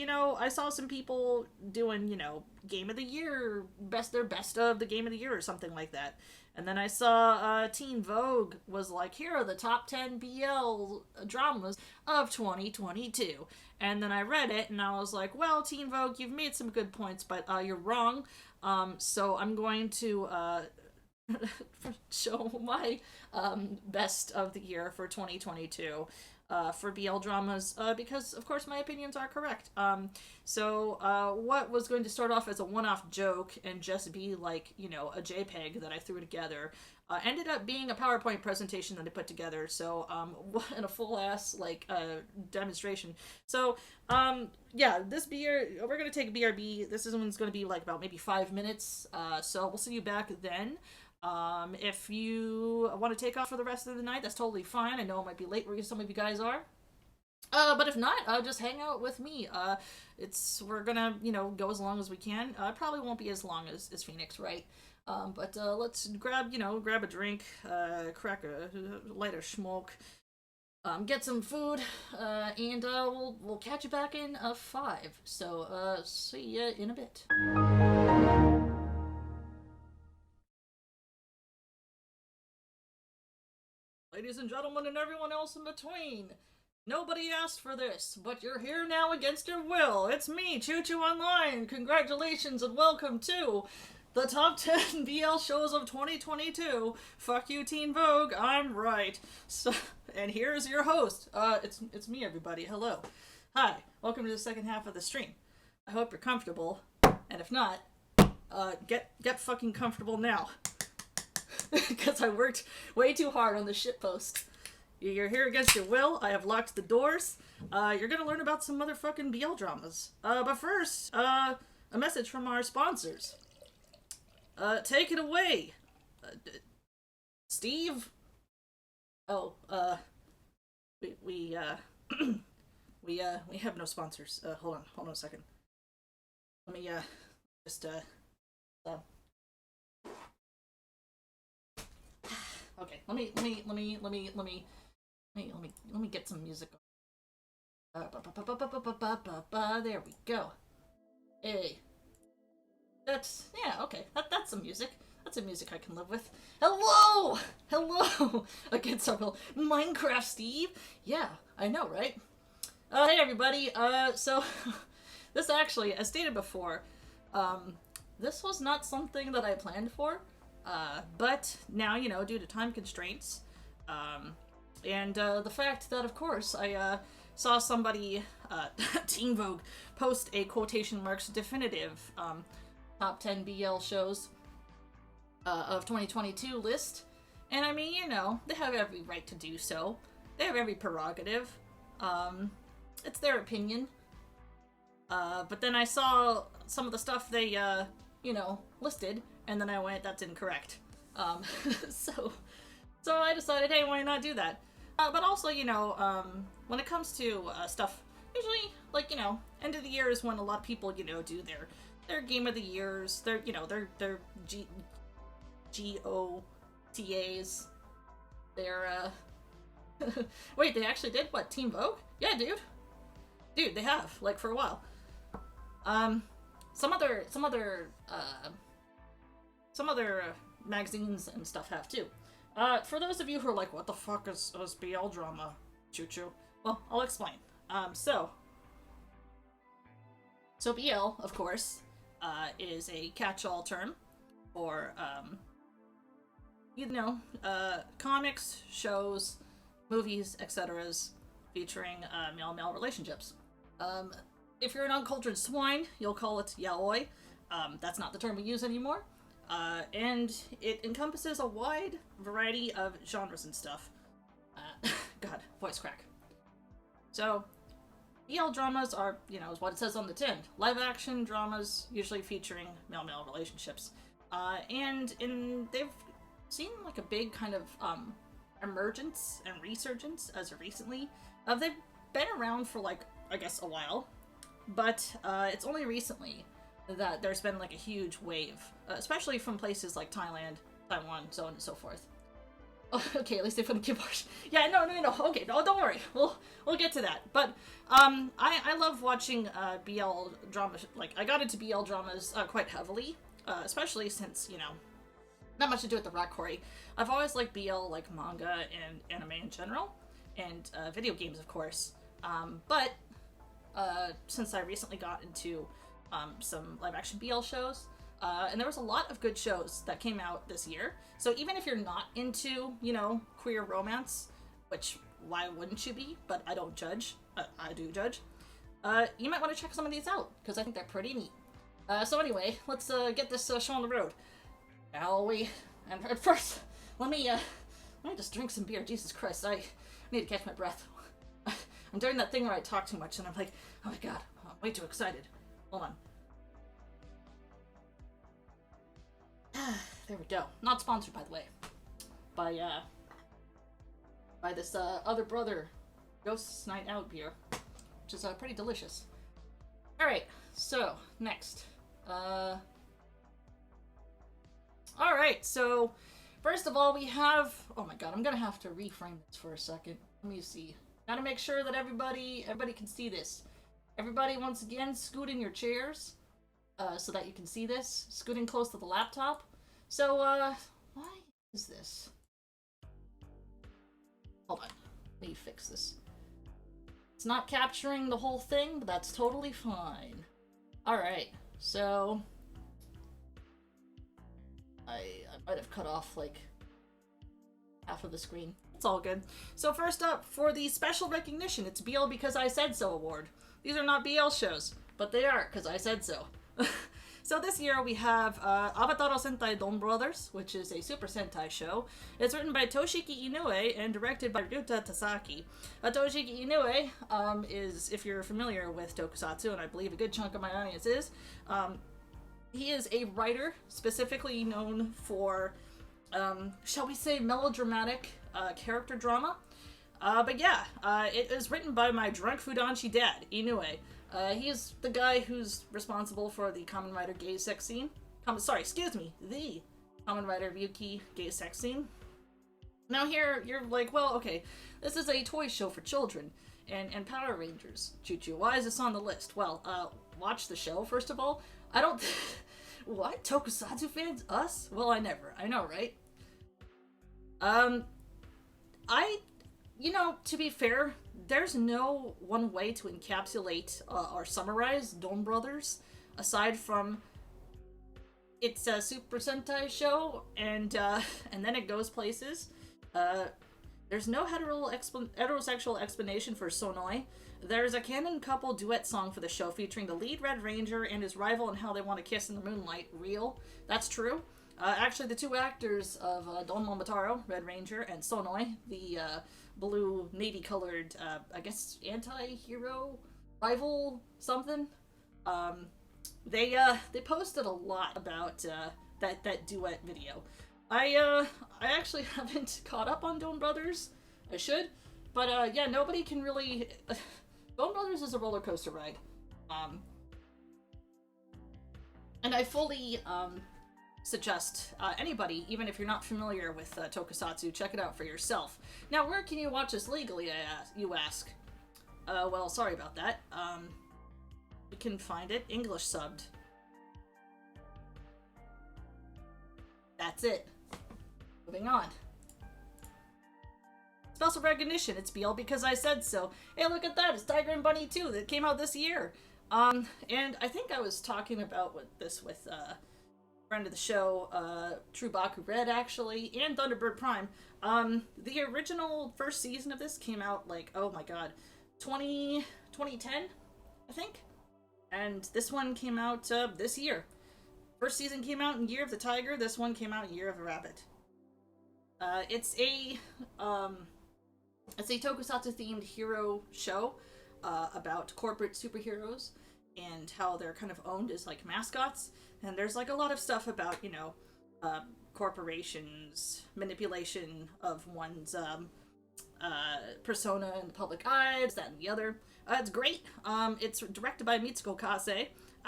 you know, I saw some people doing, you know, game of the year, their best of the game of the year or something like that. And then I saw Teen Vogue was like, here are the top 10 BL dramas of 2022. And then I read it and I was like, well, Teen Vogue, you've made some good points, but you're wrong. So I'm going to show my best of the year for 2022 for BL dramas because, of course, my opinions are correct. What was going to start off as a one-off joke and just be like, you know, a JPEG that I threw together ended up being a PowerPoint presentation that I put together. So, and a full-ass, like, demonstration. So, yeah, we're going to take a BRB. This one's going to be, like, about maybe 5 minutes. So we'll see you back then. If you want to take off for the rest of the night, that's totally fine. I know it might be late where some of you guys are. But if not, just hang out with me. We're gonna, you know, go as long as we can. Probably won't be as long as Phoenix, right? But let's grab a drink, light a smoke, get some food, and we'll catch you back in 5. So, see ya in a bit. Ladies and gentlemen, and everyone else in between, nobody asked for this, but you're here now against your will. It's me, Chuchu Online. Congratulations and welcome to the top 10 BL shows of 2022. Fuck you, Teen Vogue. I'm right. So, and here's your host. It's me, everybody. Hello. Hi. Welcome to the second half of the stream. I hope you're comfortable, and if not, get fucking comfortable now. Because I worked way too hard on the shitpost. You're here against your will. I have locked the doors. You're gonna learn about some motherfucking BL dramas. But first, a message from our sponsors. Take it away, Steve. Oh, we we have no sponsors. Hold on a second. Let me just Okay, let me get some music. There we go. Hey. Okay. That's some music. That's some music I can live with. Hello! Against our Minecraft Steve? Yeah, I know, right? Hey everybody, so, this actually, as stated before, this was not something that I planned for. But now, you know, due to time constraints, and the fact that, of course, I saw somebody, Teen Vogue, post a quotation marks definitive top 10 BL shows of 2022 list, and I mean, you know, they have every right to do so. They have every prerogative. It's their opinion. But then I saw some of the stuff they, you know, listed, and then I went, that's incorrect. So I decided, hey, why not do that? But also, you know, when it comes to stuff, usually, like, you know, end of the year is when a lot of people, you know, do their game of the years, their GOTAs, their, wait, they actually did? What, Teen Vogue? Yeah, dude, they have, like, for a while. Some other magazines and stuff have too. For those of you who are like, what the fuck is BL drama, Chuchu? Well, I'll explain. So BL, of course, is a catch-all term for, you know, comics, shows, movies, etc. featuring male-male relationships. If you're an uncultured swine, you'll call it yaoi. That's not the term we use anymore. And it encompasses a wide variety of genres and stuff. God, voice crack. So, BL dramas are, you know, is what it says on the tin. Live-action dramas, usually featuring male-male relationships. And they've seen, like, a big kind of, emergence and resurgence as of recently. They've been around for, like, I guess a while. But, it's only recently that there's been, like, a huge wave. Especially from places like Thailand, Taiwan, so on and so forth. Oh, okay, at least they put a keyboard. Yeah, no. Okay, no, don't worry. We'll get to that. But I love watching BL dramas. Like I got into BL dramas quite heavily, especially since not much to do with the rock quarry. I've always liked BL, like manga and anime in general, and video games, of course. But since I recently got into some live action BL shows. And there was a lot of good shows that came out this year. So even if you're not into, queer romance, which why wouldn't you be? But I don't judge. I do judge. You might want to check some of these out because I think they're pretty neat. So anyway, let's get this show on the road, shall we? And at first, let me just drink some beer. Jesus Christ, I need to catch my breath. I'm doing that thing where I talk too much, and I'm like, oh my god, I'm way too excited. Hold on. There we go. Not sponsored, by the way, by this other brother Ghost's Night Out beer, which is pretty delicious. All right, so next. All right, so first of all, we have. Oh my god, I'm gonna have to reframe this for a second. Let me see. Gotta make sure that everybody can see this. Everybody, once again, scoot in your chairs. So that you can see this, scooting close to the laptop. So, why is this? Hold on, let me fix this. It's not capturing the whole thing, but that's totally fine. Alright, so... I might have cut off, like, half of the screen. It's all good. So first up, for the special recognition, it's BL Because I Said So award. These are not BL shows, but they are, because I said so. So this year we have Avataro Sentai Don Brothers, which is a Super Sentai show. It's written by Toshiki Inoue and directed by Ryuta Tasaki. Toshiki Inoue is, if you're familiar with tokusatsu, and I believe a good chunk of my audience is, he is a writer specifically known for, shall we say, melodramatic character drama. But yeah, it is written by my drunk Fudanshi dad, Inoue. He's the guy who's responsible for the Kamen Rider gay sex scene. The Kamen Rider Ryuki gay sex scene. Now here, you're like, well, okay, this is a toy show for children, and Power Rangers, Chuchu. Why is this on the list? Well, watch the show, first of all. I don't... What? Tokusatsu fans? Us? Well, I know, right? To be fair, there's no one way to encapsulate or summarize Don Brothers aside from it's a Super Sentai show and then it goes places. There's no heterosexual explanation for Sonoi. There's a canon couple duet song for the show featuring the lead Red Ranger and his rival and how they want to kiss in the moonlight. Real. That's true. Actually, the two actors of Don Momotaro, Red Ranger, and Sonoi, the blue navy-colored, I guess, anti-hero rival something. They posted a lot about that duet video. I actually haven't caught up on Don Brothers. I should, but yeah, nobody can really. Don Brothers is a roller coaster ride, and I fully suggest anybody, even if you're not familiar with tokusatsu, check it out for yourself. Now, where can you watch this legally, you ask? Well, sorry about that. You can find it English subbed. That's it. Moving on. Special recognition, it's BL Because I Said So. Hey, look at that, it's Tiger and Bunny 2 that came out this year. And I think I was talking about this with friend of the show, True Baku Red, actually, and Thunderbird Prime. The original first season of this came out, like, oh my god, 2010, I think? And this one came out this year. First season came out in Year of the Tiger, this one came out in Year of the Rabbit. It's a tokusatsu-themed hero show about corporate superheroes and how they're kind of owned as, like, mascots. And there's, like, a lot of stuff about, corporations, manipulation of one's persona in the public eye, that and the other. It's great. It's directed by Mitsuko Kase.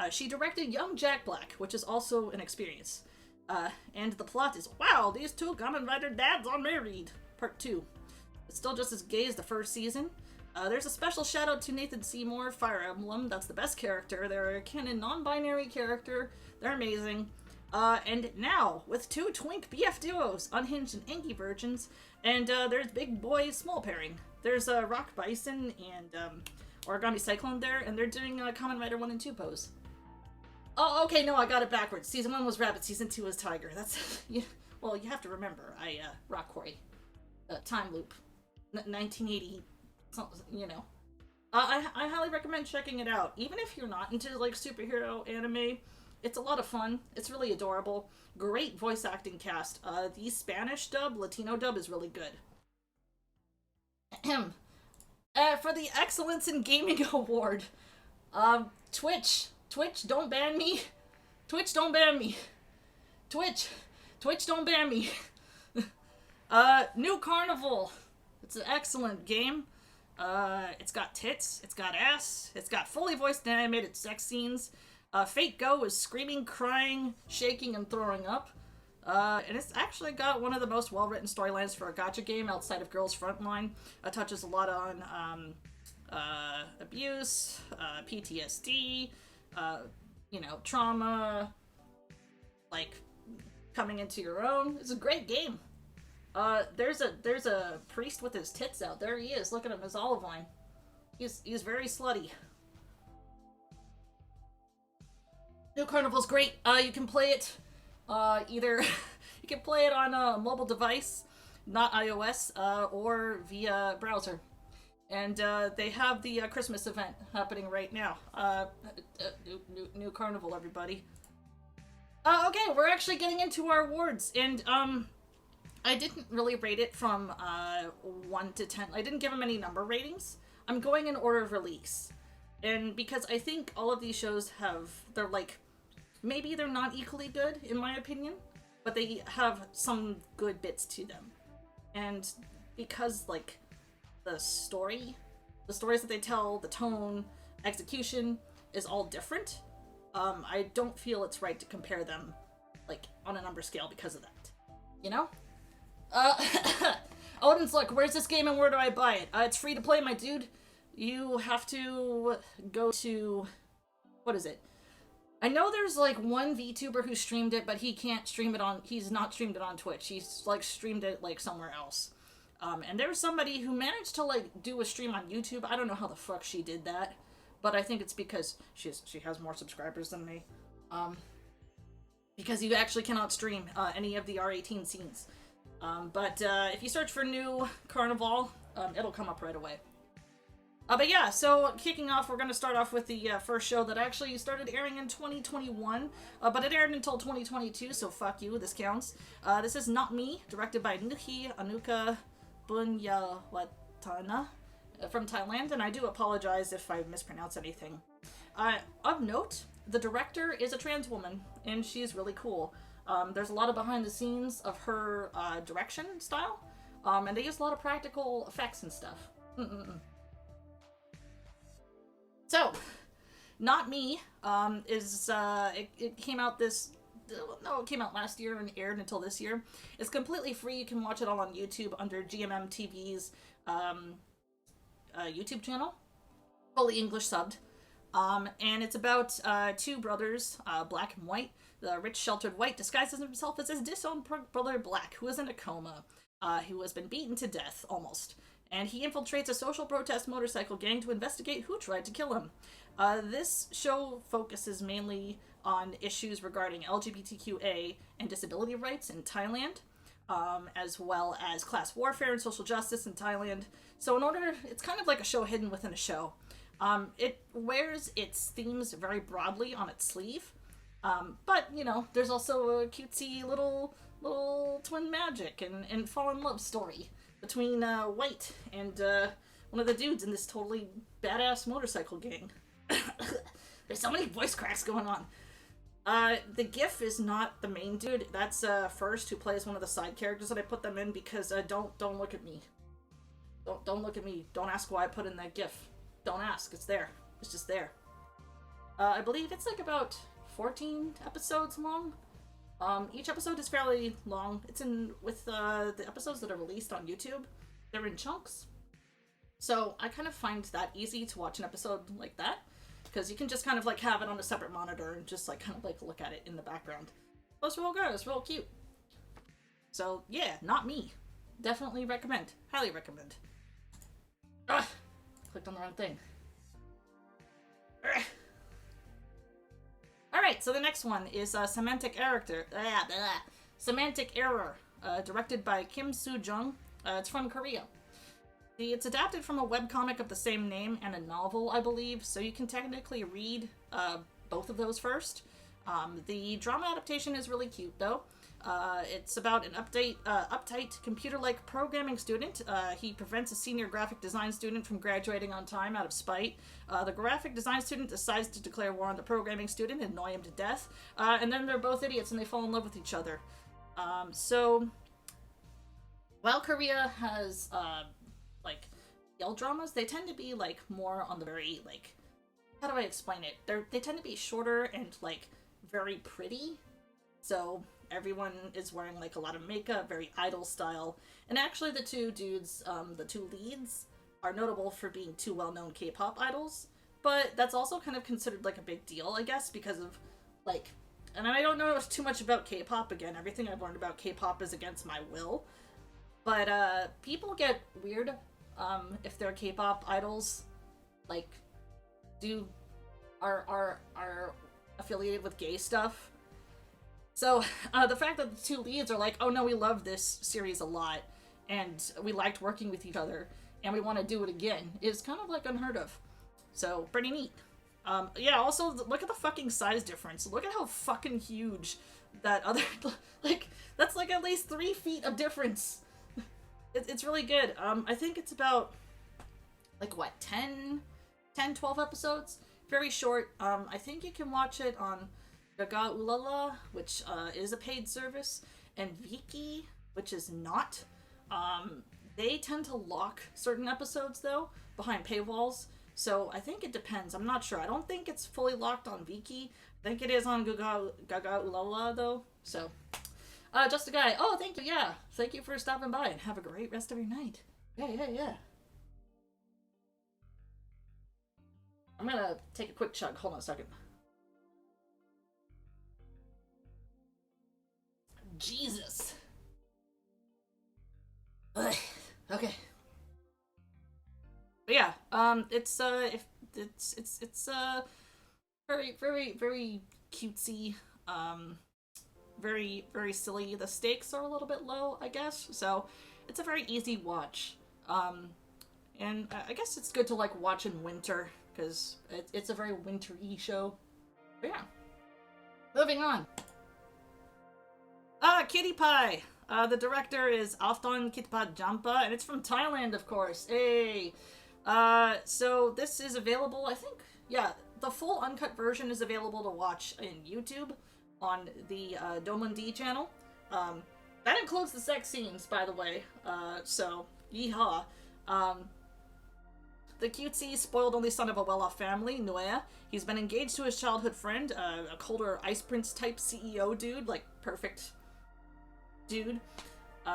She directed Young Jack Black, which is also an experience. And the plot is, wow, these two Kamen Rider dads are married. Part 2. It's still just as gay as the first season. There's a special shout out to Nathan Seymour, Fire Emblem. That's the best character. They're a canon non-binary character. They're amazing. And now, with 2 twink BF duos, Unhinged and Anki Virgins, and there's Big Boy Small Pairing. There's Rock Bison and Origami Cyclone there, and they're doing Kamen Rider 1 and 2 pose. Oh, okay, no, I got it backwards. Season 1 was Rabbit, Season 2 was Tiger. That's, well, you have to remember, Rock Quarry. Time Loop. 1980, you know. I highly recommend checking it out. Even if you're not into, like, superhero anime, it's a lot of fun. It's really adorable. Great voice acting cast. The Spanish dub, Latino dub is really good. For the Excellence in Gaming Award, Twitch, don't ban me. Twitch, don't ban me. Twitch, don't ban me. New Carnival. It's an excellent game. It's got tits, it's got ass, it's got fully voiced and animated sex scenes. Fate Go is screaming, crying, shaking, and throwing up. And it's actually got one of the most well-written storylines for a gacha game outside of Girls Frontline. It touches a lot on abuse, PTSD, trauma, like coming into your own. It's a great game. There's a priest with his tits out. There he is. Look at him, his olive line. He's very slutty. New Carnival's great. You can play it either you can play it on a mobile device, not iOS, or via browser. And they have the Christmas event happening right now. New Carnival, everybody. Okay, we're actually getting into our awards, and I didn't really rate it from 1 to 10. I didn't give them any number ratings. I'm going in order of release. And because I think all of these shows they're like, maybe they're not equally good, in my opinion, but they have some good bits to them. And because, like, the stories that they tell, the tone, execution is all different, I don't feel it's right to compare them, like, on a number scale because of that. You know? Odin's like, where's this game and where do I buy it? It's free to play, my dude. You have to go to... what is it? I know there's, like, one VTuber who streamed it, but he can't stream it on... he's not streamed it on Twitch. He's, like, streamed it, like, somewhere else. And there's somebody who managed to, like, do a stream on YouTube. I don't know how the fuck she did that. But I think it's because she has more subscribers than me. Because you actually cannot stream any of the R18 scenes. But if you search for New Carnival, it'll come up right away. But yeah, so kicking off, we're going to start off with the first show that actually started airing in 2021, but it aired until 2022, so fuck you, this counts. This is Not Me, directed by Nuhi Anuka Bunyawatana from Thailand, and I do apologize if I mispronounce anything. Of note, the director is a trans woman, and she's really cool. There's a lot of behind the scenes of her direction style, and they use a lot of practical effects and stuff. So, Not Me is, it came out it came out last year and aired until this year. It's completely free. You can watch it all on YouTube under GMM TV's YouTube channel, fully English subbed. And it's about 2 brothers, Black and White. The rich, sheltered White disguises himself as his disowned brother Black, who is in a coma, who has been beaten to death, almost. And he infiltrates a social protest motorcycle gang to investigate who tried to kill him. This show focuses mainly on issues regarding LGBTQA and disability rights in Thailand, as well as class warfare and social justice in Thailand. So it's kind of like a show hidden within a show. It wears its themes very broadly on its sleeve, but, you know, there's also a cutesy little twin magic and fall in love story between White and one of the dudes in this totally badass motorcycle gang. There's so many voice cracks going on. The GIF is not the main dude. That's First, who plays one of the side characters that I put them in because don't look at me. Don't look at me. Don't ask why I put in that GIF. Don't ask. It's there. It's just there. I believe it's like about 14 episodes long. Each episode is fairly long. It's in with the episodes that are released on YouTube. They're in chunks, so I kind of find that easy to watch an episode like that because you can just kind of like have it on a separate monitor and just like kind of like look at it in the background. Oh, it's real good. It's real cute. So yeah, not me. Definitely recommend. Highly recommend. Ugh, clicked on the wrong thing. Ugh. Alright, so the next one is Semantic Semantic Error, directed by Kim Soo-jung. It's from Korea. It's adapted from a webcomic of the same name and a novel, I believe, so you can technically read both of those first. The drama adaptation is really cute, though. It's about an uptight computer-like programming student. He prevents a senior graphic design student from graduating on time out of spite. The graphic design student decides to declare war on the programming student and annoy him to death. And then they're both idiots and they fall in love with each other. So, while Korea has, like, BL dramas, they tend to be, like, more on the very, like, how do I explain it? They tend to be shorter and, like, very pretty. So everyone is wearing like a lot of makeup, very idol style. And actually the two dudes, the two leads, are notable for being two well-known K-pop idols. But that's also kind of considered like a big deal, I guess, because of like, and I don't know too much about K-pop. Again, everything I've learned about K-pop is against my will. But people get weird if their K-pop idols like are affiliated with gay stuff. So, the fact that the two leads are like, oh no, we love this series a lot, and we liked working with each other, and we want to do it again, is kind of, like, unheard of. So, pretty neat. Yeah, also, look at the fucking size difference. Look at how fucking huge that other, like, that's, like, at least 3 feet of difference. It's really good. I think it's about, like, what, 12 episodes? Very short. I think you can watch it on Garoadmusic, which is a paid service, and Viki, which is not. They tend to lock certain episodes, though, behind paywalls, so I think it depends. I'm not sure. I don't think it's fully locked on Viki. I think it is on Garoadmusic, though, so. Just a guy. Oh, thank you, yeah. Thank you for stopping by, and have a great rest of your night. Yeah. I'm gonna take a quick chug. Hold on a second. Jesus. Ugh. Okay. But yeah, it's very cutesy, very silly. The stakes are a little bit low, I guess, so it's a very easy watch. And I guess it's good to like watch in winter because it's a very wintry show. But yeah, moving on. Kitty Pie. The director is Afton Kitpat Jampa, and it's from Thailand, of course. Hey. So this is available, I think, yeah, the full uncut version is available to watch in YouTube on the Domundi channel. That includes the sex scenes, by the way. So, yeehaw. The cutesy, spoiled only son of a well-off family, Noea. He's been engaged to his childhood friend, a colder Ice Prince type CEO dude, like perfect dude.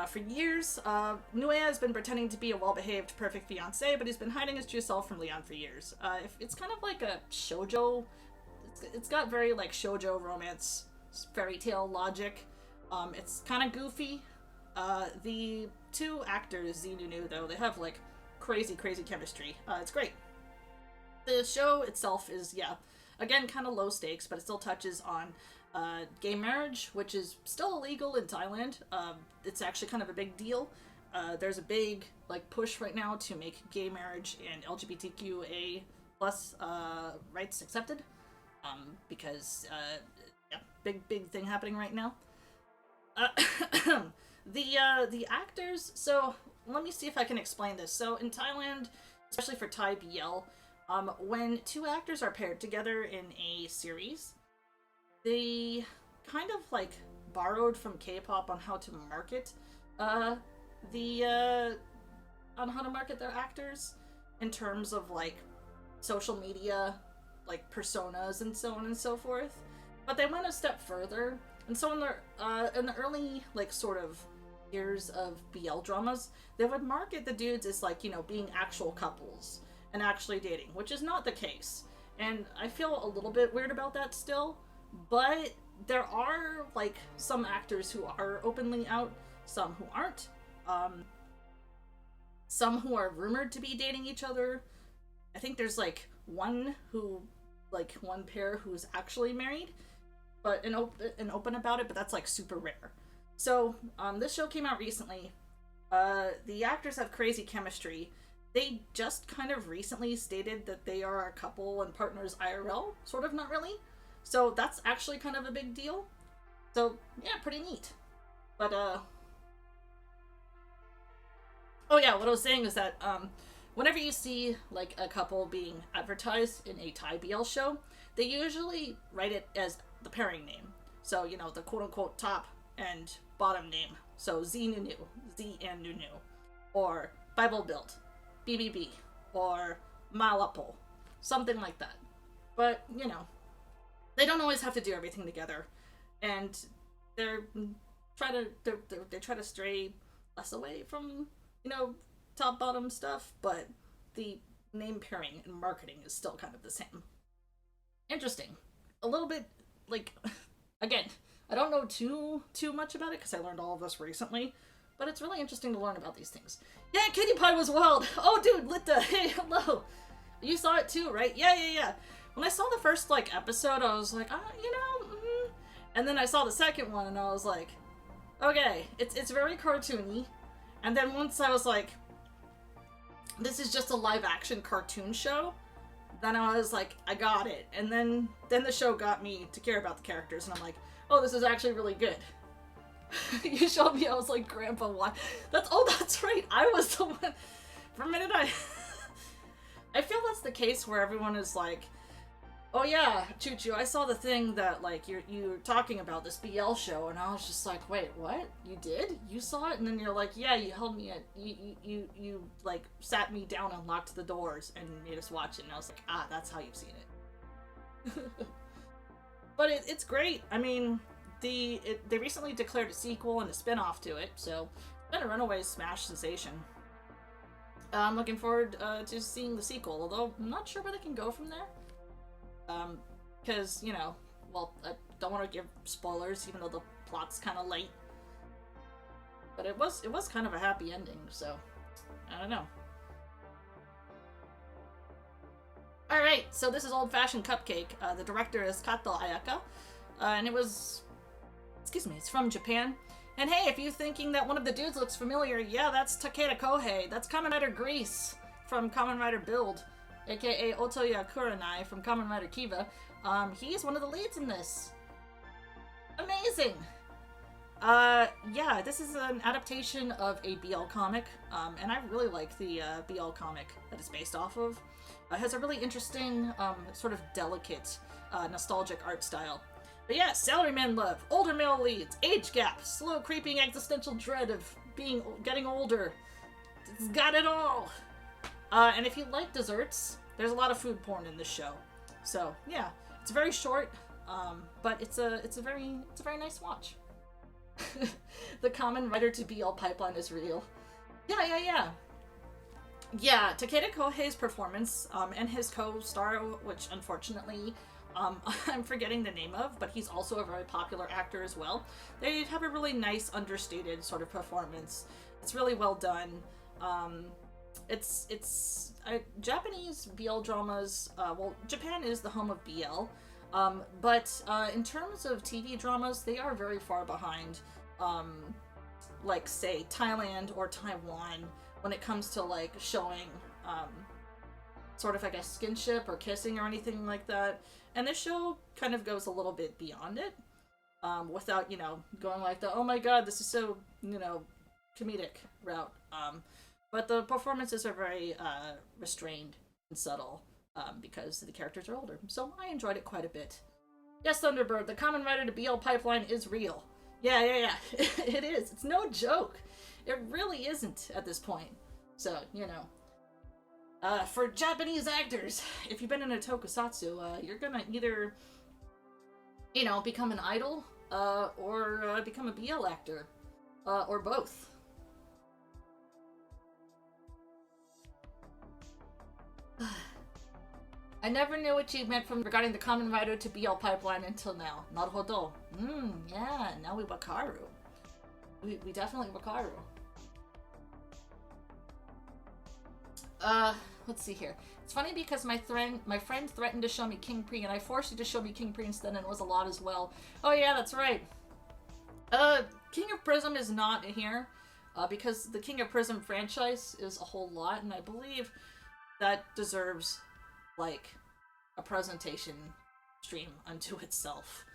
For years, Noea has been pretending to be a well-behaved, perfect fiancé, but he's been hiding his true self from Leon for years. It's kind of like a shoujo. It's got very like shoujo romance, fairy tale logic. It's kind of goofy. The two actors, Zinunu, though, they have like crazy chemistry. It's great. The show itself is, yeah, again, kind of low stakes, but it still touches on gay marriage, which is still illegal in Thailand. It's actually kind of a big deal. There's a big like push right now to make gay marriage and LGBTQA plus rights accepted, because yeah, big thing happening right now. The actors. So let me see if I can explain this. So in Thailand, especially for Thai BL, when two actors are paired together in a series, they kind of like borrowed from K-pop on how to market on how to market their actors in terms of like social media, like personas and so on and so forth. But they went a step further, and so in the early like sort of years of BL dramas, they would market the dudes as like, you know, being actual couples and actually dating, which is not the case. And I feel a little bit weird about that still, but there are like some actors who are openly out, some who aren't, some who are rumored to be dating each other. I think there's like one pair who's actually married, but and open about it, but that's like super rare. So this show came out recently. The actors have crazy chemistry. They just kind of recently stated that they are a couple and partners IRL, sort of, not really. So that's actually kind of a big deal. So yeah, pretty neat. But oh yeah, what I was saying is that whenever you see like a couple being advertised in a Thai BL show, they usually write it as the pairing name. So, you know, the quote-unquote top and bottom name. So Z Nunu, Z and Nunu. Or Bible Built, BBB. Or Malapo. Something like that. But, you know, they don't always have to do everything together. And they try to stray less away from, you know, top-bottom stuff, but the name pairing and marketing is still kind of the same. Interesting. A little bit, like, again, I don't know too much about it because I learned all of this recently, but it's really interesting to learn about these things. Yeah, Kitty Pie was wild! Oh, dude, Litta, hey, hello! You saw it too, right? Yeah. When I saw the first, like, episode, I was like, you know, and then I saw the second one, and I was like, okay, it's very cartoony. And then once I was like, this is just a live-action cartoon show, then I was like, I got it. And then the show got me to care about the characters, and I'm like, oh, this is actually really good. You showed me, I was like, Grandpa, why? That's right, I was the one. For a minute, I feel that's the case where everyone is like, oh yeah, Chuchu, I saw the thing that, like, you're talking about, this BL show, and I was just like, wait, what? You did? You saw it? And then you're like, yeah, you held me at, you like, sat me down and locked the doors and made us watch it, and I was like, that's how you've seen it. But it's great. I mean, they recently declared a sequel and a spin-off to it, so it's been a runaway smash sensation. I'm looking forward to seeing the sequel, although I'm not sure where they can go from there. Because, you know, well, I don't want to give spoilers, even though the plot's kind of late. But it was kind of a happy ending, so I don't know. Alright, so this is Old Fashioned Cupcake. The director is Kato Ayaka, and it's from Japan. And hey, if you're thinking that one of the dudes looks familiar, yeah, that's Takeda Kohei. That's Kamen Rider Grease from Kamen Rider Build, aka Otoya Kurenai from Kamen Rider Kiva. He's one of the leads in this. Amazing! Yeah, this is an adaptation of a BL comic, and I really like the BL comic that it's based off of. It has a really interesting, sort of delicate, nostalgic art style. But yeah, salaryman love, older male leads, age gap, slow creeping existential dread of getting older. It's got it all! And if you like desserts, there's a lot of food porn in this show. So yeah, it's very short, but it's a very nice watch. The Kamen Rider to BL pipeline is real. Yeah. Yeah, Takeda Kohei's performance, and his co-star, which unfortunately, I'm forgetting the name of, but he's also a very popular actor as well. They have a really nice, understated sort of performance. It's really well done. Japanese BL dramas, well, Japan is the home of BL, but in terms of TV dramas, they are very far behind, like, say, Thailand or Taiwan, when it comes to, like, showing, sort of, I guess, skinship or kissing or anything like that. And this show kind of goes a little bit beyond it, without, you know, going like the, oh my god, this is so, you know, comedic route. But the performances are very restrained and subtle, because the characters are older. So I enjoyed it quite a bit. Yes, Thunderbird, the Kamen Rider to BL pipeline is real. Yeah. It is. It's no joke. It really isn't at this point. So, you know. For Japanese actors, if you've been in a tokusatsu, you're gonna either you know, become an idol, or become a BL actor, or both. I never knew what you meant from regarding the common writer to BL pipeline until now. Naruhodo. Yeah, now we wakaru. We definitely wakaru. Let's see here. It's funny because my friend threatened to show me King Pre, and I forced you to show me King Pre instead, and it was a lot as well. Oh yeah, that's right. King of Prism is not here, because the King of Prism franchise is a whole lot, and I believe that deserves, like, a presentation stream unto itself.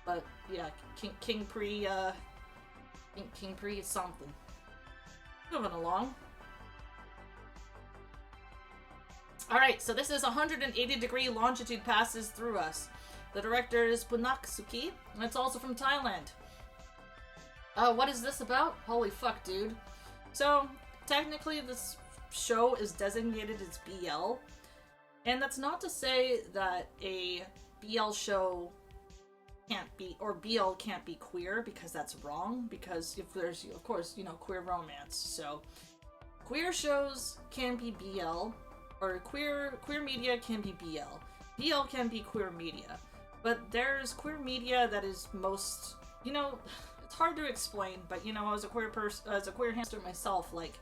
But yeah, King Pre, King Pre is something. Moving along. Alright, so this is 180-degree longitude passes through us. The director is Punaksuki, and it's also from Thailand. What is this about? Holy fuck, dude. So, technically this show is designated as BL, and that's not to say that a BL show can't be, or BL can't be queer, because that's wrong, because if there's, of course, you know, queer romance. So, queer shows can be BL, or queer media can be BL. BL can be queer media. But there's queer media that is most, you know, it's hard to explain, but you know, as a queer hamster myself, like,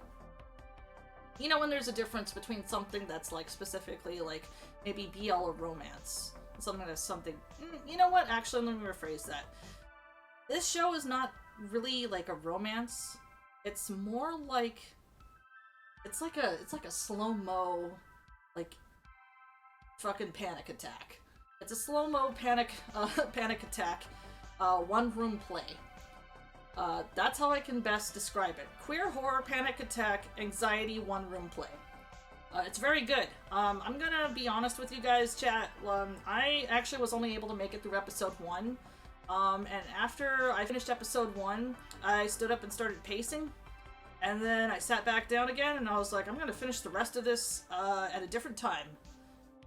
you know, when there's a difference between something that's like specifically like maybe BL or romance, something that's something, you know what, actually let me rephrase that. This show is not really like a romance. It's more like, it's like a slow-mo, like, fucking panic attack. It's a slow-mo panic attack, one-room play. That's how I can best describe it. Queer horror, panic attack, anxiety, one-room play. It's very good. I'm gonna be honest with you guys, chat. I actually was only able to make it through episode 1. And after I finished episode 1, I stood up and started pacing. And then I sat back down again, and I was like, I'm gonna finish the rest of this at a different time.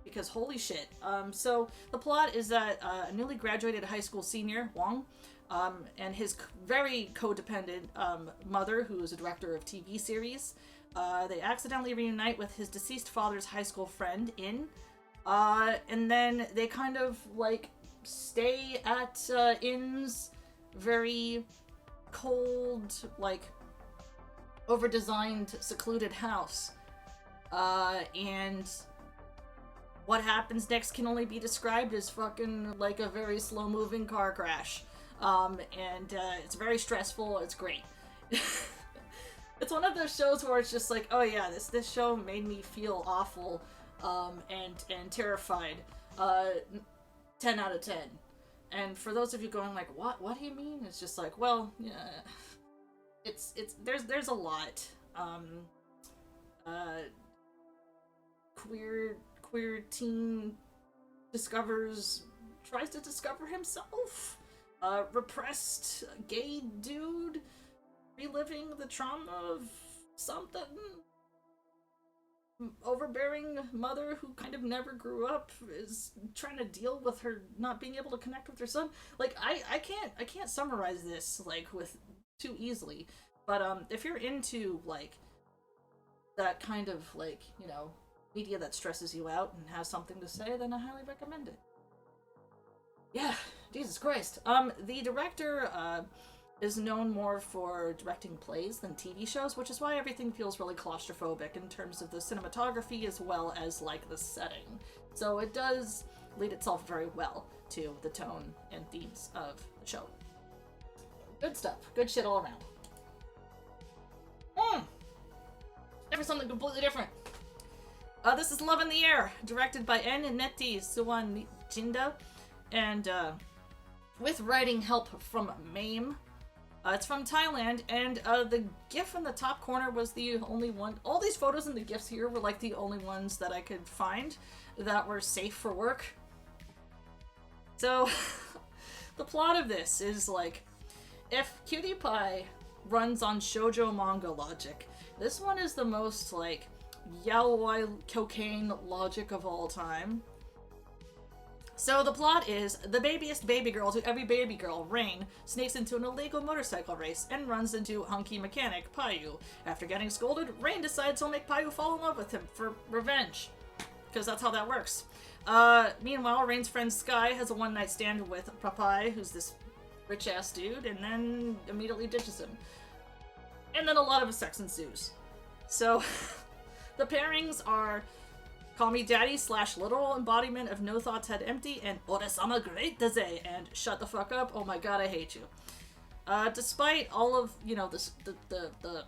Because holy shit. So the plot is that a newly graduated high school senior, Wong, and his very codependent mother, who is a director of TV series, they accidentally reunite with his deceased father's high school friend, In. And then they kind of, like, stay at In's very cold, like, over-designed, secluded house. And what happens next can only be described as fucking like a very slow-moving car crash. And it's very stressful. It's great. It's one of those shows where it's just like, oh yeah, this show made me feel awful, and terrified. 10 out of 10. And for those of you going like, what do you mean? It's just like, well, yeah, there's a lot. Queer teen tries to discover himself. Repressed gay dude reliving the trauma of something. Overbearing mother who kind of never grew up is trying to deal with her not being able to connect with her son. Like, I can't summarize this like with too easily. But if you're into like that kind of like, you know, media that stresses you out and has something to say, then I highly recommend it. Yeah, Jesus Christ. The director is known more for directing plays than TV shows, which is why everything feels really claustrophobic in terms of the cinematography as well as like the setting. So it does lead itself very well to the tone and themes of the show. Good stuff. Good shit all around. Never something completely different. This is Love in the Air, directed by N. Neti Suwan Jinda, and with writing help from MAME. It's from Thailand, and the GIF in the top corner was the only one. All these photos and the GIFs here were like the only ones that I could find that were safe for work. So, the plot of this is like, if Cutie Pie runs on shoujo manga logic, this one is the most like yaoi cocaine logic of all time. So the plot is the babiest baby girl to every baby girl, Rain, sneaks into an illegal motorcycle race and runs into hunky mechanic Payu. After getting scolded, Rain decides he'll make Payu fall in love with him for revenge. Because that's how that works. Meanwhile, Rain's friend Sky has a one-night stand with Papai, who's this rich-ass dude, and then immediately ditches him. And then a lot of sex ensues. So, the pairings are Call Me Daddy / literal embodiment of No Thoughts Head Empty and Ore-sama great daze and Shut the Fuck Up, oh my god I hate you. Despite all of, you know, the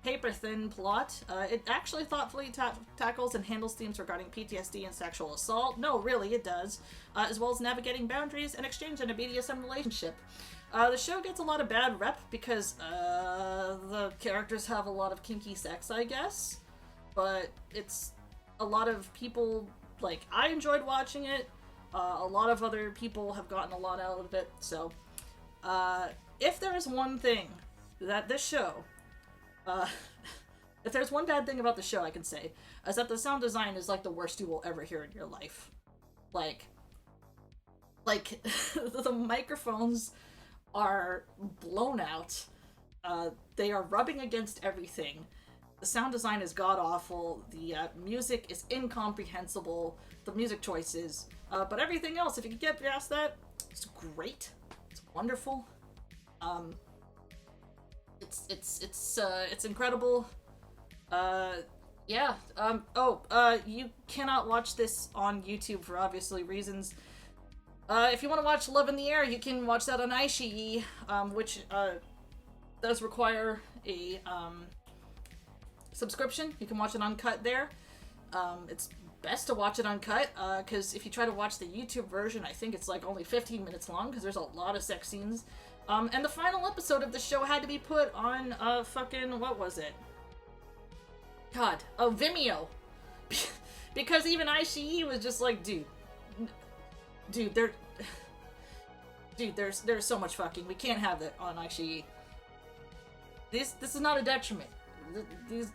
paper-thin plot, it actually thoughtfully tackles and handles themes regarding PTSD and sexual assault. No, really, it does. As well as navigating boundaries and exchange in a BDSM relationship. The show gets a lot of bad rep because the characters have a lot of kinky sex, I guess. But it's a lot of people, like, I enjoyed watching it. A lot of other people have gotten a lot out of it. So, if there's one thing that this show, if there's one bad thing about the show I can say, is that the sound design is like the worst you will ever hear in your life. Like the microphones are blown out. They are rubbing against everything. The sound design is god-awful. The music is incomprehensible. The music choices. But everything else, if you can get past that, it's great. It's wonderful. It's incredible. Yeah. You cannot watch this on YouTube for obviously reasons. If you want to watch Love in the Air, you can watch that on iQIYI, which does require a subscription. You can watch it uncut there. It's best to watch it uncut, because if you try to watch the YouTube version, I think it's like only 15 minutes long, because there's a lot of sex scenes. And the final episode of the show had to be put on, what was it? God. Oh, Vimeo. Because even iQIYI was just like, dude, there's so much fucking. We can't have it on iQIYI. This is not a detriment.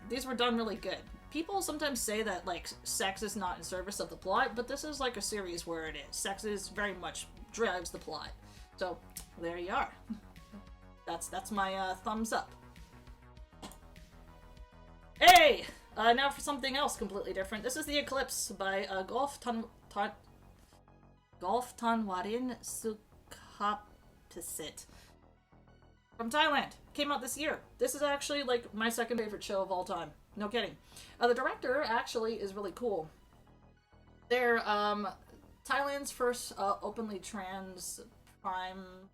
These were done really good. People sometimes say that, like, sex is not in service of the plot, but this is like a series where it is. Sex is very much drives the plot. So, there you are. That's my thumbs up. Hey! Now for something else completely different. This is The Eclipse by Golf Tanwarin Sukhapisit from Thailand. Came out this year. This is actually, like, my second favorite show of all time. No kidding. The director actually is really cool. They're Thailand's first openly trans prime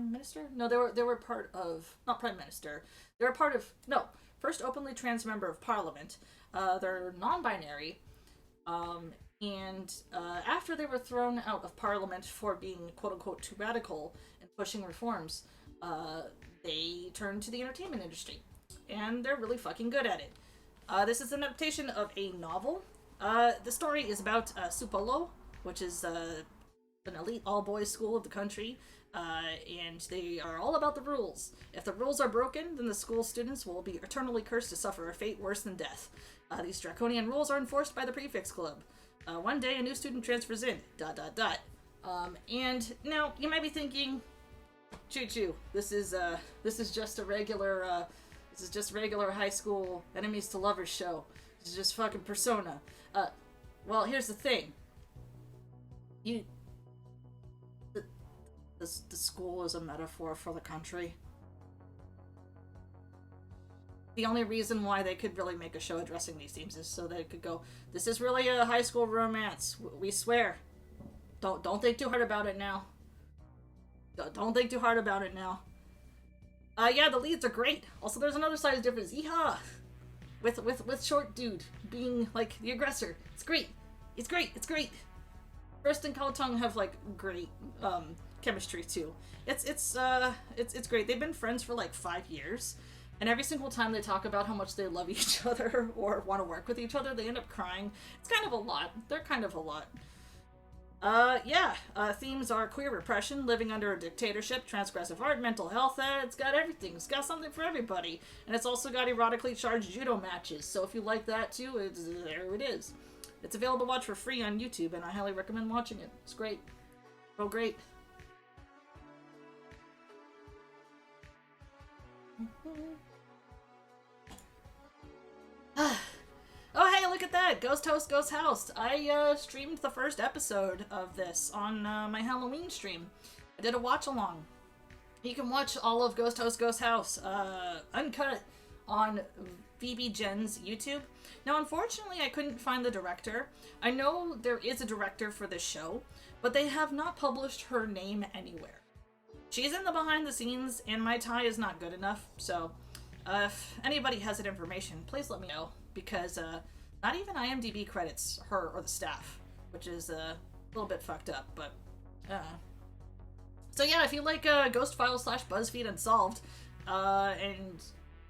minister? No, they were part of, not prime minister. They were part of, no, first openly trans member of parliament. They're non-binary. And after they were thrown out of parliament for being quote-unquote too radical and pushing reforms, they turned to the entertainment industry. And they're really fucking good at it. This is an adaptation of a novel. The story is about Supolo, which is an elite all-boys school of the country, and they are all about the rules. If the rules are broken, then the school students will be eternally cursed to suffer a fate worse than death. These draconian rules are enforced by the Prefix Club. One day, a new student transfers in, ... And now, you might be thinking, Chuchu, this is just a regular, this is just regular high school enemies to lovers show. This is just fucking Persona. Well, here's the thing. The school is a metaphor for the country. The only reason why they could really make a show addressing these themes is so they could go, this is really a high school romance. We swear. Don't think too hard about it now. Don't think too hard about it now. Yeah, the leads are great. Also, there's another size difference. Yeehaw! With short dude being, like, the aggressor. It's great. It's great. It's great. First and Kaotong have, like, great, chemistry, too. It's great. They've been friends for, like, 5 years. And every single time they talk about how much they love each other or want to work with each other, they end up crying. It's kind of a lot. They're kind of a lot. Themes are queer repression, living under a dictatorship, transgressive art, mental health. It's got everything. It's got something for everybody. And it's also got erotically charged judo matches. So if you like that too, there it is. It's available to watch for free on YouTube, and I highly recommend watching it. It's great. Oh, great. Oh, hey, look at that! Ghost Host, Ghost House. I streamed the first episode of this on my Halloween stream. I did a watch-along. You can watch all of Ghost Host, Ghost House uncut on VBGen's YouTube. Now, unfortunately, I couldn't find the director. I know there is a director for this show, but they have not published her name anywhere. She's in the behind the scenes, and my Thai is not good enough, so if anybody has that information, please let me know, because not even IMDb credits her or the staff, which is a little bit fucked up, but so yeah, if you like Ghost Files / BuzzFeed Unsolved, and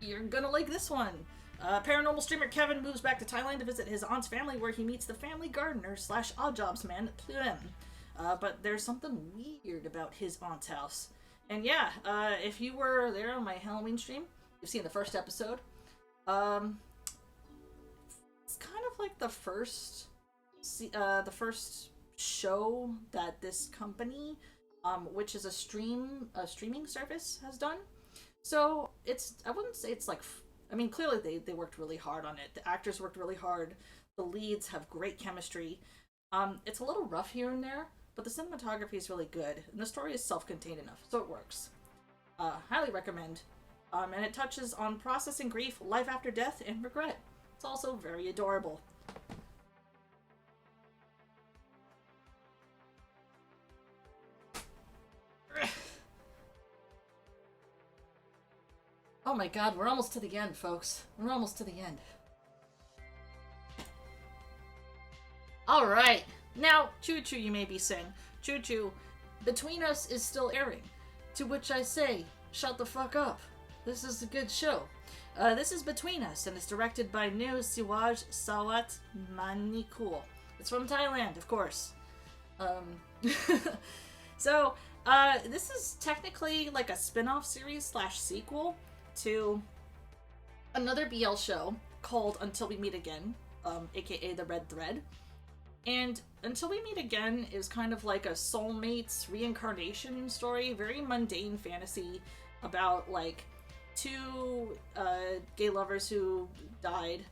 you're gonna like this one. Paranormal streamer Kevin moves back to Thailand to visit his aunt's family, where he meets the family gardener / odd-jobs man, Plum. But there's something weird about his aunt's house. And yeah, if you were there on my Halloween stream, you've seen the first episode. It's kind of like the first show that this company, which is a streaming service, has done. So I wouldn't say it's like, I mean, clearly they worked really hard on it. The actors worked really hard. The leads have great chemistry. It's a little rough here and there, but the cinematography is really good, and the story is self-contained enough, so it works. Highly recommend. And it touches on processing grief, life after death, and regret. It's also very adorable. Oh my god, we're almost to the end, folks. We're almost to the end. Alright. Now, Chuchu, you may be saying. Chuchu, Between Us is still airing. To which I say, shut the fuck up. This is a good show. This is Between Us, and it's directed by Neo Siwaj Sawat Manikul. It's from Thailand, of course. So, this is technically like a spin-off series / sequel to another BL show called Until We Meet Again, aka The Red Thread. And Until We Meet Again is kind of like a soulmates reincarnation story, very mundane fantasy about like two gay lovers who died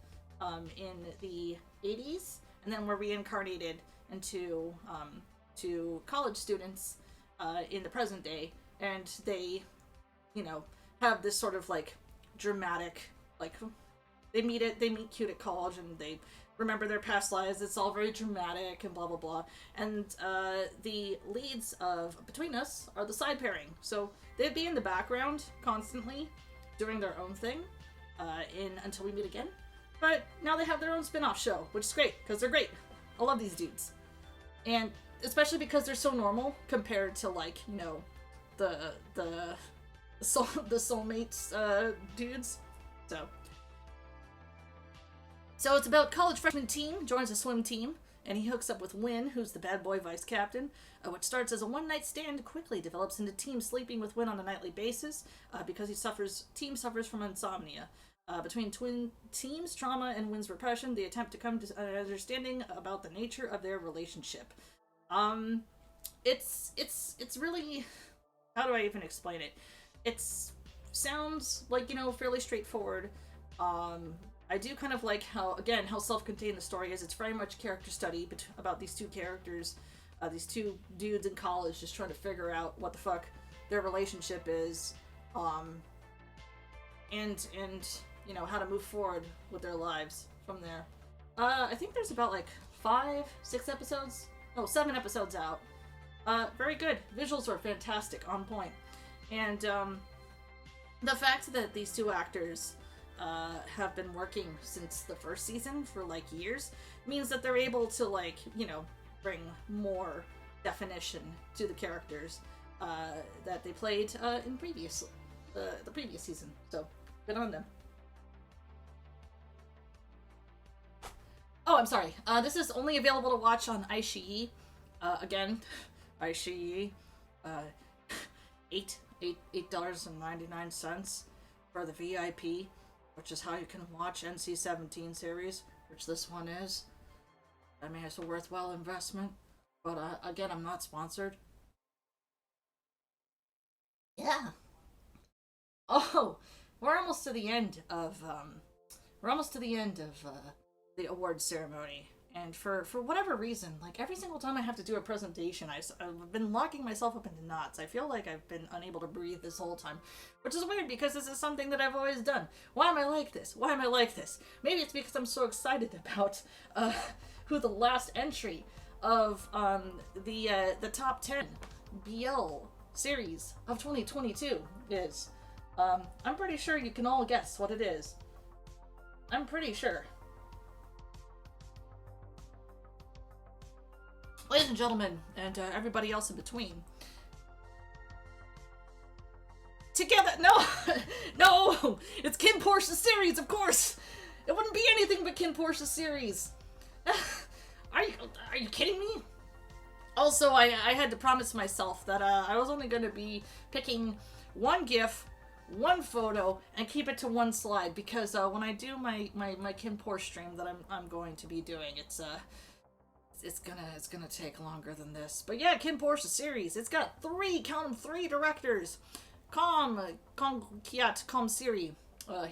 in the 80s and then were reincarnated into to college students in the present day, and they, you know, have this sort of like dramatic, like they meet cute at college and they remember their past lives. It's all very dramatic and blah blah blah. And the leads of Between Us are the side pairing, so they'd be in the background constantly doing their own thing in Until We Meet Again. But now they have their own spin-off show, which is great because they're great. I love these dudes, and especially because they're so normal compared to, like, you know, the soulmates dudes. So it's about college freshman Team joins a swim team, and he hooks up with Win, who's the bad boy vice captain. Which starts as a one-night stand quickly develops into Team sleeping with Win on a nightly basis because Team suffers from insomnia. Between Team's trauma and Win's repression, they attempt to come to an understanding about the nature of their relationship. It's really, how do I even explain it? It sounds like, you know, fairly straightforward. I do kind of like how self-contained the story is. It's very much character study about these two characters, these two dudes in college just trying to figure out what the fuck their relationship is, and you know, how to move forward with their lives from there. I think there's about like 7 episodes out. Very good. Visuals are fantastic, on point. And the fact that these two actors have been working since the first season for like years means that they're able to, like, you know, bring more definition to the characters that they played in the previous season. So good on them. Oh, I'm sorry. This is only available to watch on iQIYI. Again, iQIYI. $8.99 for the VIP, which is how you can watch NC-17 series, which this one is. I mean, it's a worthwhile investment. But again, I'm not sponsored. Yeah. Oh, we're almost to the end of the award ceremony. And for whatever reason, like every single time I have to do a presentation, I've been locking myself up into knots. I feel like I've been unable to breathe this whole time, which is weird because this is something that I've always done. Why am I like this? Why am I like this? Maybe it's because I'm so excited about who the last entry of the top 10 BL series of 2022 is. I'm pretty sure you can all guess what it is. I'm pretty sure. Ladies and gentlemen, and everybody else in between. Together, no! No! It's Kin Porsche's series, of course! It wouldn't be anything but Kin Porsche's series. Are you kidding me? Also, I had to promise myself that I was only going to be picking one GIF, one photo, and keep it to one slide, because when I do my Kin Porsche stream that I'm going to be doing, it's gonna take longer than this. But yeah, Kin Porsche's series. It's got count them, three directors. Kong Kiat Kom Siri,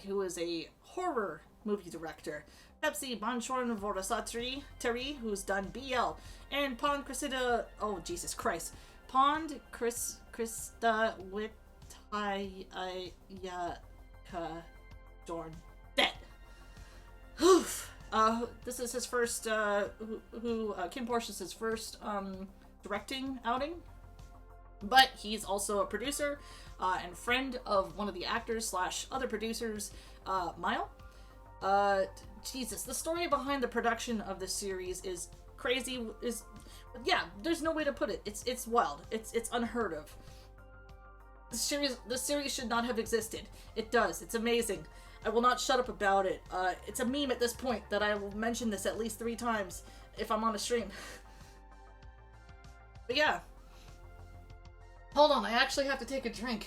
who is a horror movie director. Pepsi Banchorn Vorasatri Terry, who's done BL. And Pond Cressida, oh Jesus Christ. Pond Krista Witayaka Dorn. Dead. Oof. This is his first, Kin Porsche is his first, directing outing. But he's also a producer, and friend of one of the actors / other producers, Mile. Jesus, the story behind the production of this series is crazy, yeah, there's no way to put it. It's wild. It's unheard of. This series should not have existed. It does. It's amazing. I will not shut up about it. It's a meme at this point that I will mention this at least 3 times if I'm on a stream. But yeah. Hold on, I actually have to take a drink.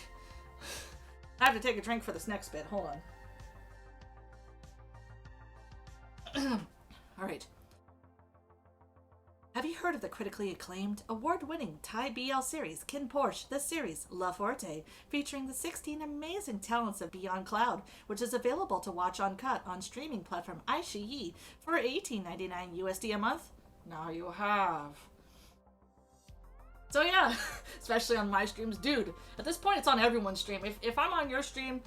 I have to take a drink for this next bit. Hold on. Alright. Have you heard of the critically acclaimed, award-winning Thai BL series, Kin Porsche, the series La Forte, featuring the 16 amazing talents of Beyond Cloud, which is available to watch uncut on streaming platform iQIYI for $18.99 USD a month? Now you have. So yeah, especially on my streams. Dude, at this point it's on everyone's stream. If I'm on your stream,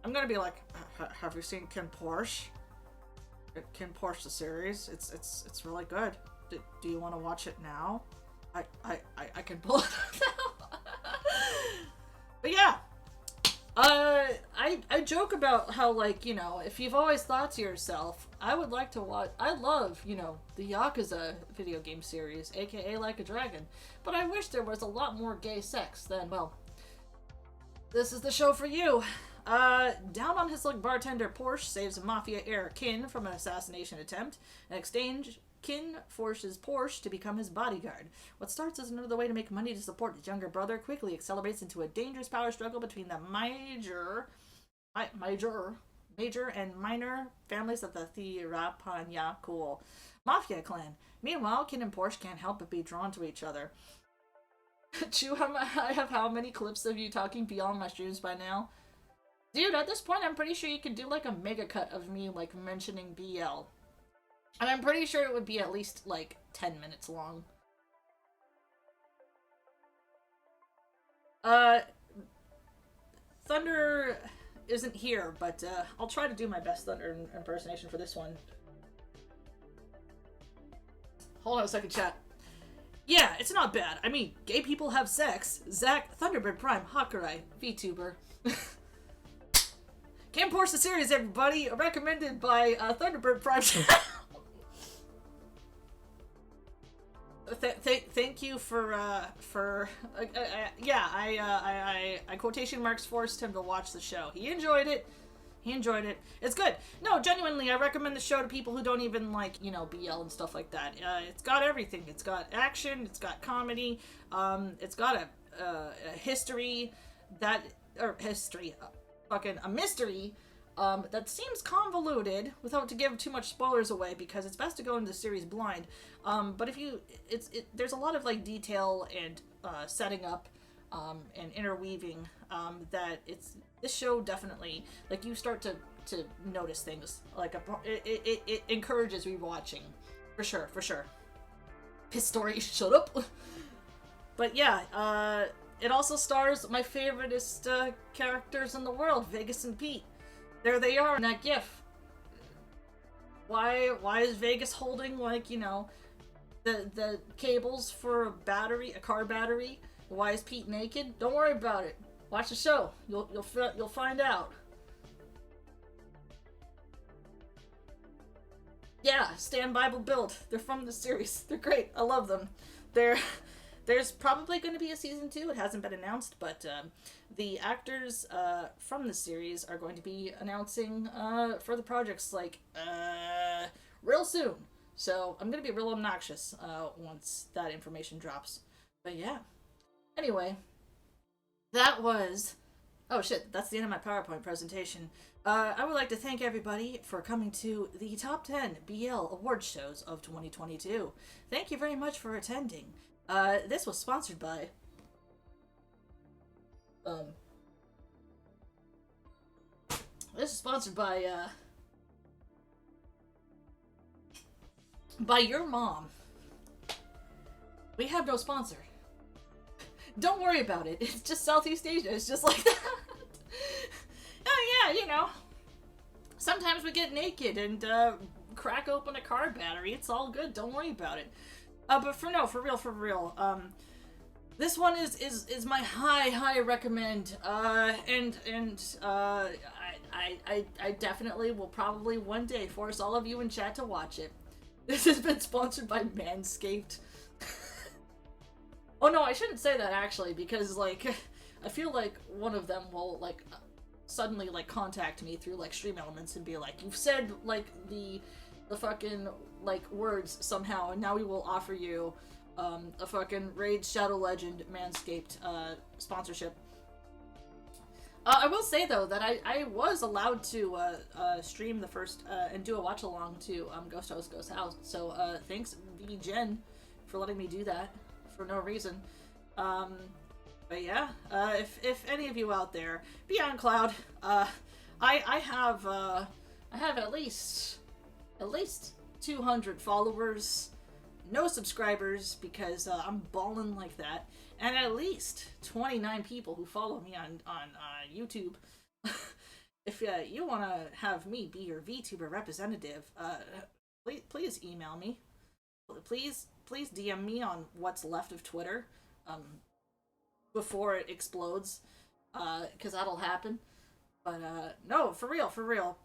I'm gonna be like, have you seen Kin Porsche? Kin Porsche the series? It's really good. Do you want to watch it now? I can pull it up now. But yeah, I joke about how, like, you know, if you've always thought to yourself, I would like to watch, I love, you know, the Yakuza video game series, aka Like a Dragon, but I wish there was a lot more gay sex, then, well, this is the show for you. Down on his luck, bartender Porsche saves mafia heir Kin from an assassination attempt. In exchange, Kin forces Porsche to become his bodyguard. What starts as another way to make money to support his younger brother quickly accelerates into a dangerous power struggle between the major and minor families of the Thirapanya Cool Mafia clan. Meanwhile, Kin and Porsche can't help but be drawn to each other. Chew, I have how many clips of you talking beyond my streams by now? Dude, at this point, I'm pretty sure you could do like a mega cut of me, like, mentioning BL. And I'm pretty sure it would be at least, like, 10 minutes long. Thunder isn't here, but, I'll try to do my best Thunder impersonation for this one. Hold on a second, chat. Yeah, it's not bad. I mean, gay people have sex. Zach, Thunderbird Prime, Hakurai, VTuber. Kin Porsche the series, everybody, recommended by Thunderbird Prime. Thank you for yeah, I quotation marks forced him to watch the show. He enjoyed it. It's good. No, genuinely, I recommend the show to people who don't even like, you know, BL and stuff like that. It's got everything. It's got action. It's got comedy. It's got a history a mystery that seems convoluted, without to give too much spoilers away, because it's best to go into the series blind. But if you, there's a lot of like detail and setting up and interweaving that this show definitely, like, you start to notice things, like it encourages rewatching, for sure. His story, shut up. But yeah, it also stars my favoriteest characters in the world, Vegas and Pete. There they are in that GIF. Why is Vegas holding, like, you know, the cables for a car battery? Why is Pete naked? Don't worry about it. Watch the show. You'll find out. Yeah, Stand Bible Build. They're from the series. They're great. I love them. There's probably going to be a season 2. It hasn't been announced, but the actors from the series are going to be announcing further projects, like, real soon. So I'm going to be real obnoxious once that information drops. But yeah. Anyway, that was... Oh shit, that's the end of my PowerPoint presentation. I would like to thank everybody for coming to the Top 10 BL Awards shows of 2022. Thank you very much for attending. This was sponsored by... This is sponsored by your mom. We have no sponsor. Don't worry about it. It's just Southeast Asia. It's just like that. Oh yeah, you know. Sometimes we get naked and crack open a car battery. It's all good. Don't worry about it. But for real. This one is my high recommend. And I definitely will probably one day force all of you in chat to watch it. This has been sponsored by Manscaped. Oh no, I shouldn't say that actually, because like I feel like one of them will like suddenly like contact me through like Stream Elements and be like, you've said like the fucking like words somehow, and now we will offer you a fucking Raid Shadow Legend Manscaped sponsorship. I will say though that I was allowed to stream the first and do a watch along to Ghost House. So thanks V Jen for letting me do that for no reason. But yeah, if any of you out there, Beyond Cloud, I have at least 200 followers, no subscribers because I'm balling like that, and at least 29 people who follow me on YouTube. If you want to have me be your VTuber representative, please email me. Please DM me on what's left of Twitter before it explodes, because that'll happen. But no, for real.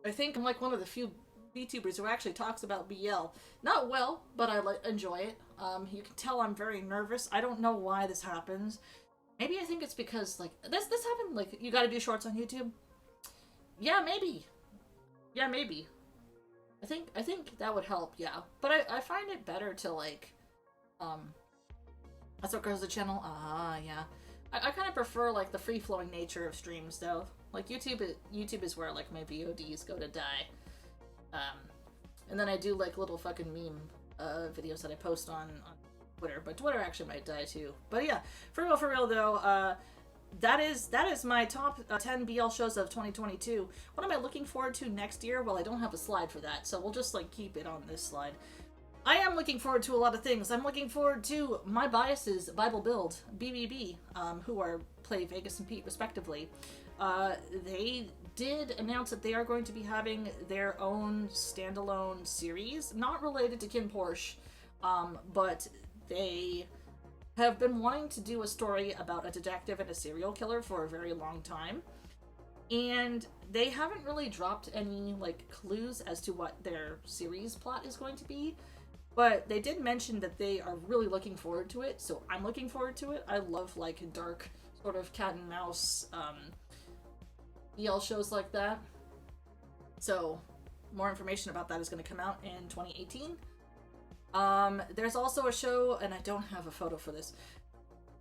I think I'm like one of the few VTubers who actually talks about BL. Not well, but I enjoy it. You can tell I'm very nervous. I don't know why this happens. Maybe I think it's because like this happened. Like, you got to do shorts on YouTube. Yeah, maybe. I think that would help, yeah. But I find it better to, like, that's what grows the channel? Yeah. I kind of prefer, like, the free-flowing nature of streams, though. Like, YouTube is where, like, my VODs go to die. And then I do, like, little fucking meme videos that I post on Twitter. But Twitter actually might die, too. But yeah, for real, though, that is my top 10 BL shows of 2022. What am I looking forward to next year? Well, I don't have a slide for that, so we'll just like keep it on this slide. I am looking forward to a lot of things. I'm looking forward to My Biases Bible Build, BBB, who play Vegas and Pete respectively. They did announce that they are going to be having their own standalone series, not related to Kim Porsche, but they have been wanting to do a story about a detective and a serial killer for a very long time, and they haven't really dropped any like clues as to what their series plot is going to be, but they did mention that they are really looking forward to it, so I'm looking forward to it. I love like dark sort of cat and mouse BL shows like that, so more information about that is going to come out in 2018. There's also a show, and I don't have a photo for this.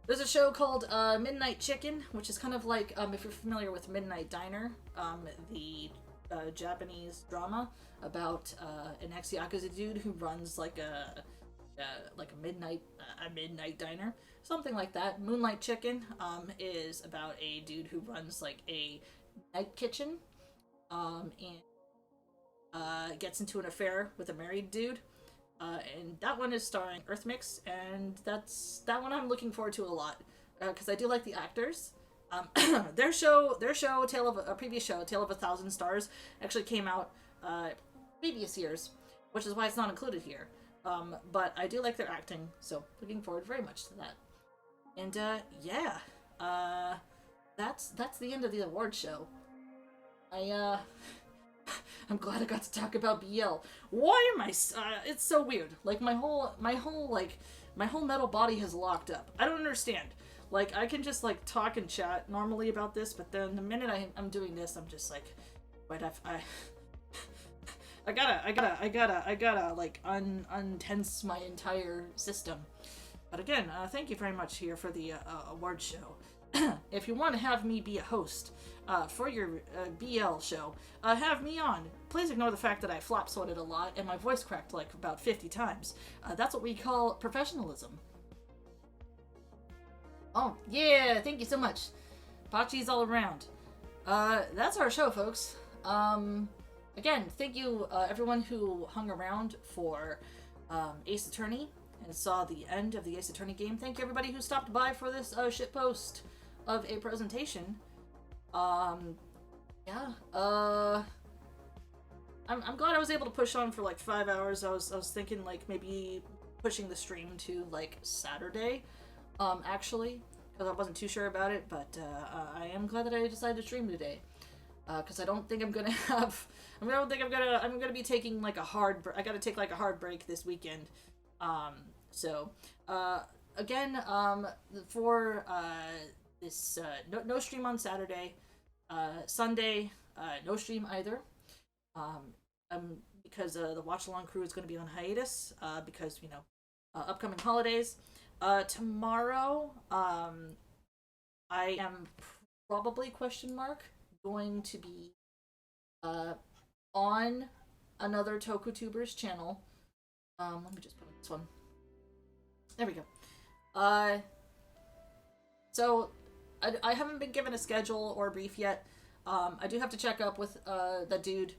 There's a show called Midnight Chicken, which is kind of like, if you're familiar with Midnight Diner, the Japanese drama about an ex-Yakuza dude who runs like a midnight diner, something like that. Moonlight Chicken is about a dude who runs like a night kitchen, and gets into an affair with a married dude. And that one is starring Earth Mix, and that one I'm looking forward to a lot because I do like the actors. Their previous show, Tale of a Thousand Stars, actually came out previous years, which is why it's not included here. But I do like their acting, so looking forward very much to that. And yeah, that's the end of the award show. I'm glad I got to talk about BL. Why am I? It's so weird. Like my whole metal body has locked up. I don't understand. Like I can just like talk and chat normally about this, but then the minute I'm doing this, I'm just like, wait, I gotta like untense my entire system. But again, thank you very much here for the award show. If you want to have me be a host for your BL show, have me on. Please ignore the fact that I flop-sweated a lot and my voice cracked like about 50 times. That's what we call professionalism. Oh, yeah, thank you so much. Pachi's all around. That's our show, folks. Again, thank you everyone who hung around for Ace Attorney and saw the end of the Ace Attorney game. Thank you everybody who stopped by for this shitpost of a presentation. Yeah, I'm glad I was able to push on for like 5 hours. I was thinking like maybe pushing the stream to like Saturday, actually, because I wasn't too sure about it, but I am glad that I decided to stream today. Because I don't think I'm gonna have, I'm gonna be taking like I gotta take like a hard break this weekend. So, again, for, this, no stream on Saturday, Sunday, no stream either, because, the watch-along crew is gonna be on hiatus, because, you know, upcoming holidays. Tomorrow, I am probably, going to be, on another TokuTuber's channel. Let me just put on this one. There we go. So, I haven't been given a schedule or a brief yet. I do have to check up with, that dude.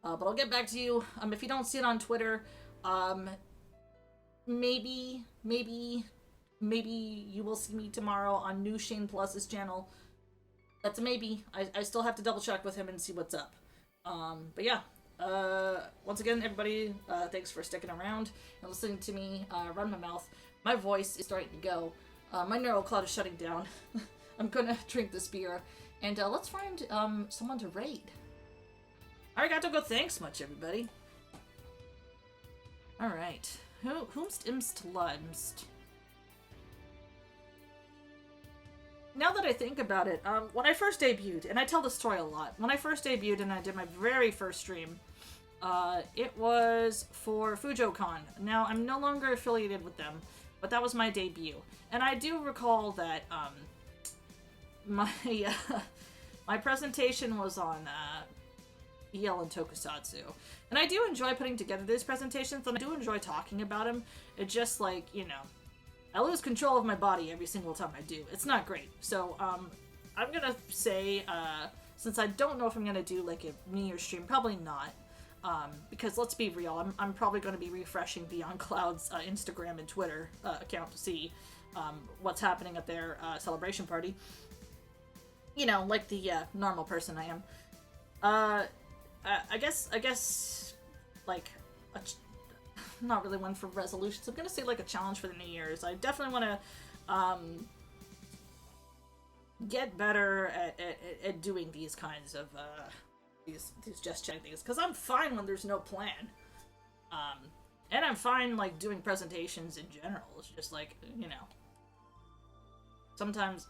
But I'll get back to you. If you don't see it on Twitter, maybe you will see me tomorrow on New Shane Plus's channel. That's a maybe. I still have to double check with him and see what's up. But yeah. Once again, everybody, thanks for sticking around and listening to me run my mouth. My voice is starting to go. My neural cloud is shutting down. I'm gonna drink this beer. And let's find someone to raid. Arigato go thanks much, everybody. Alright. Whomst imst lumst? Now that I think about it, when I first debuted, and I tell this story a lot, when I first debuted and I did my very first stream, it was for FujoCon. Now, I'm no longer affiliated with them, but that was my debut. And I do recall that, my presentation was on, BL and Tokusatsu. And I do enjoy putting together these presentations, and I do enjoy talking about them. It's just like, you know, I lose control of my body every single time I do. It's not great. So, I'm gonna say, since I don't know if I'm gonna do, like, a New Year's stream, probably not. Because let's be real, I'm probably gonna be refreshing Beyond Cloud's Instagram and Twitter account to see what's happening at their celebration party. You know, like the normal person I am. I guess, like, not really one for resolutions. I'm gonna say like a challenge for the New Year's. I definitely want to get better at doing these kinds of these just chatting things, because I'm fine when there's no plan, and I'm fine like doing presentations in general. It's just like, you know, sometimes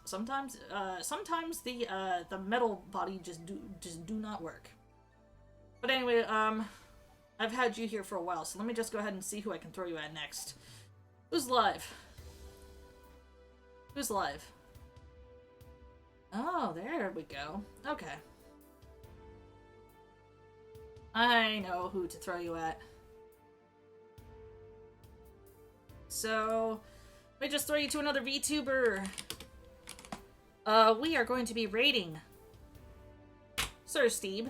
the metal body just do not work. But anyway, I've had you here for a while, so let me just go ahead and see who I can throw you at next. Who's live? Who's live? Oh, there we go. Okay. I know who to throw you at. So, let me just throw you to another VTuber. We are going to be rating Sir Steve.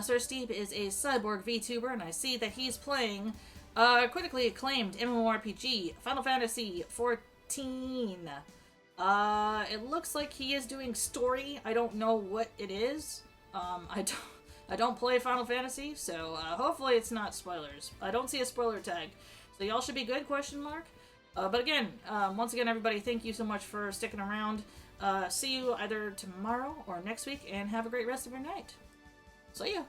Sir Steve is a cyborg VTuber, and I see that he's playing critically acclaimed MMORPG Final Fantasy XIV. It looks like he is doing story. I don't know what it is. I don't play Final Fantasy, so hopefully it's not spoilers. I don't see a spoiler tag, so y'all should be good, question mark. But again, once again, everybody, thank you so much for sticking around. See you either tomorrow or next week, and have a great rest of your night. See ya!